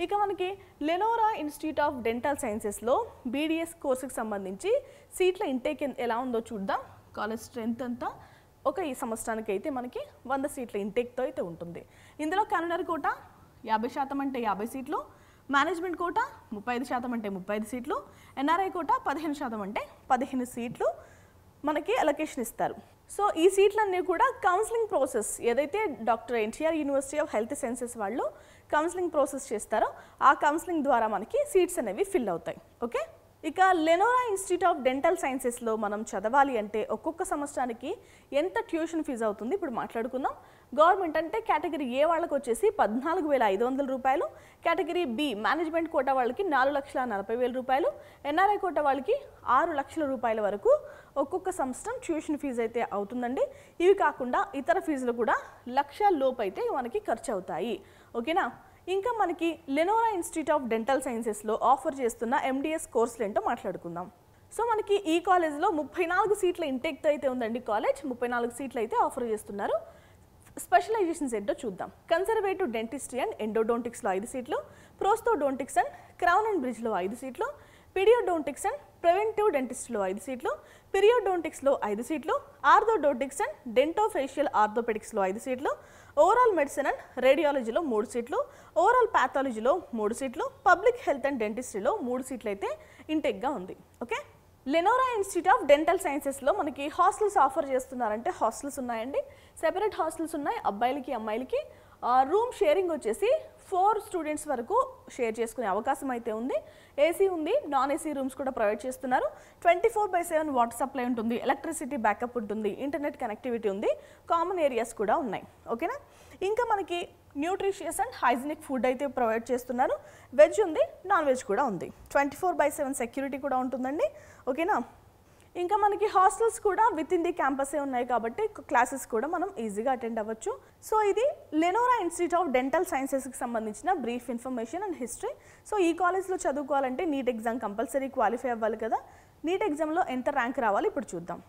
ఇక మనకి Lenora institute of dental సైన్సెస్లో బీడీఎస్ కోర్సుకి సంబంధించి సీట్ల ఇంటేక్ ఎలా ఉందో చూద్దాం. కాలేజ్ స్ట్రెంత్ అంతా ఈ సంవత్సరానికి అయితే మనకి 100 సీట్ల ఇంటేక్తో అయితే ఉంటుంది. ఇందులో కన్నడ కోట 50% అంటే 50 సీట్లు, మేనేజ్మెంట్ కోట 35% అంటే 35 సీట్లు, ఎన్ఆర్ఐ కోట 15% అంటే 15 సీట్లు మనకి అలొకేషన్ ఇస్తారు. సో ఈ సీట్లన్నీ కూడా కౌన్సిలింగ్ ప్రాసెస్ ఏదైతే doctor NTR university of health sciences వాళ్ళు కౌన్సిలింగ్ ప్రాసెస్ చేస్తారో ఆ కౌన్సిలింగ్ ద్వారా మనకి సీట్స్ అనేవి ఫిల్ అవుతాయి. ఓకే, ఇక లెనోరా ఇన్స్టిట్యూట్ ఆఫ్ డెంటల్ సైన్సెస్లో మనం చదవాలి అంటే ఒక్కొక్క సంవత్సరానికి ఎంత ట్యూషన్ ఫీజు అవుతుంది ఇప్పుడు మాట్లాడుకుందాం. గవర్నమెంట్ అంటే కేటగిరీ ఏ వాళ్ళకి వచ్చేసి 14,500 రూపాయలు, కేటగిరీ బి మేనేజ్మెంట్ కోటా వాళ్ళకి 4,40,000 రూపాయలు, ఎన్ఆర్ఐ కోటా వాళ్ళకి 6 లక్షల రూపాయల వరకు ఒక్కొక్క సంవత్సరం ట్యూషన్ ఫీజు అయితే అవుతుందండి. ఇవి కాకుండా ఇతర ఫీజులు కూడా 1,00,000 లోపు అయితే మనకి ఖర్చు అవుతాయి. ఓకేనా, ఇంకా మనకి లెనోరా ఇన్స్టిట్యూట్ ఆఫ్ డెంటల్ సైన్సెస్లో ఆఫర్ చేస్తున్న ఎండిఎస్ కోర్సులు ఏంటో మాట్లాడుకుందాం. సో మనకి ఈ కాలేజ్లో 34 సీట్ల ఇంటేక్తో అయితే ఉందండి. కాలేజ్ 34 సీట్లు అయితే ఆఫర్ చేస్తున్నారు. స్పెషలైజేషన్స్ ఏంటో చూద్దాం. కన్సర్వేటివ్ డెంటిస్ట్రీ అండ్ ఎండోడోంటిక్స్లో 5 సీట్లు, ప్రోస్తోడోంటిక్స్ అండ్ క్రౌన్ అండ్ బ్రిడ్జ్లో 5 సీట్లు, పీడియోడోంటిక్స్ అండ్ ప్రివెంటివ్ డెంటిస్ట్లో 5 సీట్లు, పీరియోడోంటిక్స్లో 5 సీట్లు, ఆర్థోడోంటిక్స్ అండ్ డెంటోఫేషియల్ ఆర్థోపెడిక్స్లో 5 సీట్లు, ఓవరాల్ మెడిసిన్ అండ్ రేడియాలజీలో 3 సీట్లు, ఓవరాల్ ప్యాథాలజీలో 3 సీట్లు, పబ్లిక్ హెల్త్ అండ్ డెంటిస్ట్రీలో 3 సీట్లు అయితే ఇంటేక్గా ఉంది. Okay, Lenora institute of dental సైన్సెస్లో మనకి హాస్టల్స్ ఆఫర్ చేస్తున్నారంటే హాస్టల్స్ ఉన్నాయండి. సెపరేట్ హాస్టల్స్ ఉన్నాయి అబ్బాయిలకి అమ్మాయిలకి. రూమ్ షేరింగ్ వచ్చేసి 4 స్టూడెంట్స్ వరకు షేర్ చేసుకునే అవకాశం అయితే ఉంది. ఏసీ ఉంది, నాన్ ఏసీ రూమ్స్ కూడా ప్రొవైడ్ చేస్తున్నారు. 24/7 వాటర్ సప్లై ఉంటుంది, ఎలక్ట్రిసిటీ బ్యాకప్ ఉంటుంది, ఇంటర్నెట్ కనెక్టివిటీ ఉంది, కామన్ ఏరియాస్ కూడా ఉన్నాయి. ఓకేనా, ఇంకా మనకి న్యూట్రిషియస్ అండ్ హైజీనిక్ ఫుడ్ అయితే ప్రొవైడ్ చేస్తున్నారు. వెజ్ ఉంది, నాన్ వెజ్ కూడా ఉంది. 24/7 సెక్యూరిటీ కూడా ఉంటుందండి. ఓకేనా, ఇంకా మనకి హాస్టల్స్ కూడా విత్ ఇన్ ది క్యాంపసే ఉన్నాయి కాబట్టి క్లాసెస్ కూడా మనం ఈజీగా అటెండ్ అవ్వచ్చు. సో ఇది లెనోరా ఇన్స్టిట్యూట్ ఆఫ్ డెంటల్ సైన్సెస్కి సంబంధించిన brief information and history. So ఈ కాలేజ్లో చదువుకోవాలంటే నీట్ ఎగ్జామ్ కంపల్సరీ క్వాలిఫై అవ్వాలి కదా. నీట్ ఎగ్జామ్లో ఎంత ర్యాంక్ రావాలి ఇప్పుడు చూద్దాం.